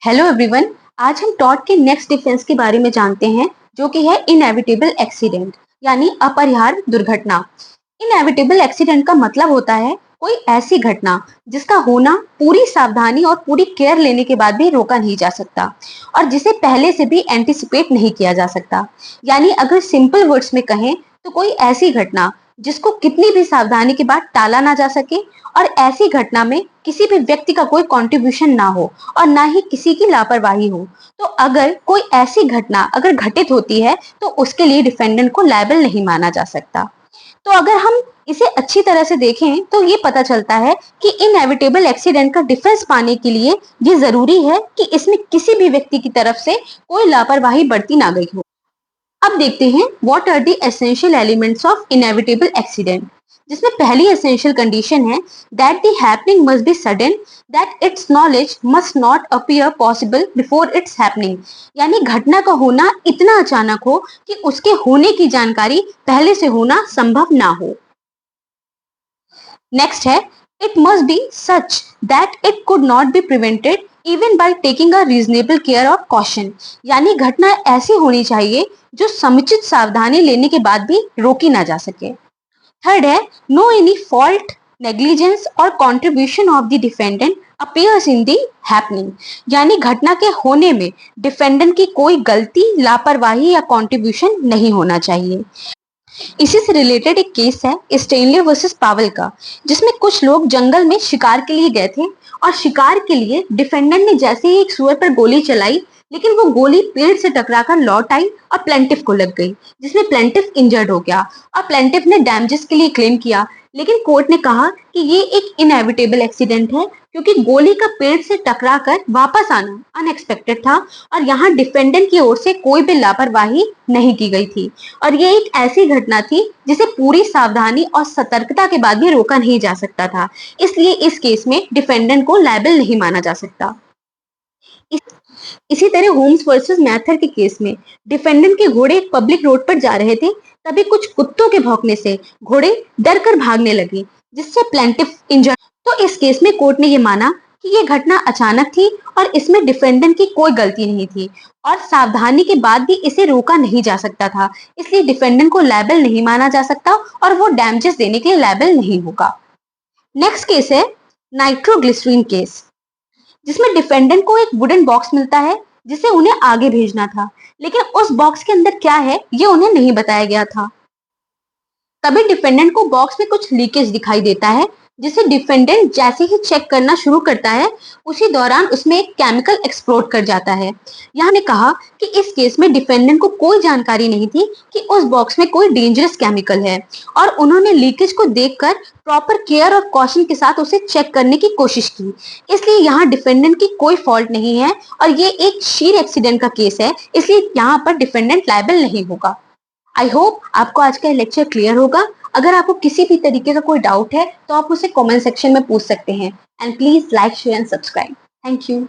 Hello everyone. आज हम taught के नेक्स्ट डिफेंस के बारे में जानते हैं, जो कि है इनएविटेबल एक्सीडेंट यानी अपरिहार्य दुर्घटना। इनएविटेबल एक्सीडेंट का मतलब होता है कोई ऐसी घटना जिसका होना पूरी सावधानी और पूरी केयर लेने के बाद भी रोका नहीं जा सकता और जिसे पहले से भी एंटिसिपेट नहीं किया जा सकता। यानी अगर सिंपल वर्ड्स में कहें तो कोई ऐसी घटना जिसको कितनी भी सावधानी के बाद टाला ना जा सके और ऐसी घटना में किसी भी व्यक्ति का कोई कंट्रीब्यूशन ना हो और ना ही किसी की लापरवाही हो। तो अगर कोई ऐसी घटना अगर घटित होती है तो उसके लिए डिफेंडेंट को लायबल नहीं माना जा सकता। तो अगर हम इसे अच्छी तरह से देखें तो ये पता चलता है कि इनएविटेबल एक्सीडेंट का डिफेंस पाने के लिए ये जरूरी है कि इसमें किसी भी व्यक्ति की तरफ से कोई लापरवाही बरती ना गई हो। अब देखते हैं what are the essential elements of inevitable accident, जिसमें पहली एसेंशियल कंडीशन है that the happening must be sudden, that its knowledge must not appear possible before its happening. यानी घटना का होना इतना अचानक हो कि उसके होने की जानकारी पहले से होना संभव ना हो। नेक्स्ट है it must be such that it could not be prevented even by taking a reasonable care of caution. यानी घटना ऐसी होनी चाहिए जो समुचित सावधानी लेने के बाद भी रोकी ना जा सके। थर्ड है नो एनी फॉल्ट, नेग्लिजेंस और contribution of the defendant appears in the happening. यानी घटना के होने में डिफेंडेंट की कोई गलती, लापरवाही या कंट्रीब्यूशन नहीं होना चाहिए। इसी से रिलेटेड एक केस है स्टेनले वर्सेस पावेल का, जिसमें कुछ लोग जंगल में शिकार के लिए गए थे और शिकार के लिए डिफेंडेंट ने जैसे ही एक सुअर पर गोली चलाई, लेकिन वो गोली पेड़ से टकराकर लौट आई और प्लेंटिफ को लग गई, जिसमें प्लेंटिफ इंजर्ड हो गया और प्लेंटिफ ने डैमेजेस के लिए क्लेम किया। लेकिन कोर्ट ने कहा कि ये एक इनएविटेबल एक्सीडेंट है क्योंकि गोली का पेड़ से टकराकर वापस आना अनएक्सपेक्टेड था और यहाँ डिफेंडेंट की ओर से कोई भी लापरवाही नहीं की गई थी और ये एक ऐसी घटना थी जिसे पूरी सावधानी और सतर्कता के बाद भी रोका नहीं जा सकता था। इसलिए इस केस में डिफेंडेंट को लायबल नहीं माना जा सकता। इसी तरह होम्स वर्सेस मैथर के केस में डिफेंडेंट के घोड़े एक पब्लिक रोड पर जा रहे थे, तभी कुछ कुत्तों के भौंकने से घोड़े डर कर भागने लगे, जिससे प्लेंटिफ इंजर्ड। तो इस केस में कोर्ट ने यह माना कि यह घटना अचानक थी और इसमें डिफेंडेंट की कोई गलती नहीं थी और सावधानी के बाद भी इसे रोका नहीं जा सकता था, इसलिए डिफेंडेंट को लायबल नहीं माना जा सकता और वो डैमेजेस देने के लिए लायबल नहीं होगा। नेक्स्ट केस है नाइट्रोग्लिसरीन केस, जिसमें डिफेंडेंट को एक वुडन बॉक्स मिलता है जिसे उन्हें आगे भेजना था, लेकिन उस बॉक्स के अंदर क्या है ये उन्हें नहीं बताया गया था। तभी डिफेंडेंट को बॉक्स में कुछ लीकेज दिखाई देता है, जिसे डिफेंडेंट जैसे ही चेक करना शुरू करता है उसी दौरान उसमें एक केमिकल एक्सप्लोड कर जाता है। यहाँ ने कहा कि इस केस में डिफेंडेंट को कोई जानकारी नहीं थी कि उस बॉक्स में कोई डेंजरस केमिकल है और उन्होंने लीकेज को देखकर प्रॉपर केयर और कॉशन के साथ उसे चेक करने की कोशिश की। इसलिए यहाँ डिफेंडेंट की कोई फॉल्ट नहीं है और ये एक शीर एक्सीडेंट का केस है, इसलिए यहाँ पर डिफेंडेंट लायबल नहीं होगा। आई होप आपको आज का लेक्चर क्लियर होगा। अगर आपको किसी भी तरीके का कोई डाउट है तो आप उसे कमेंट सेक्शन में पूछ सकते हैं and please like share and subscribe. Thank you.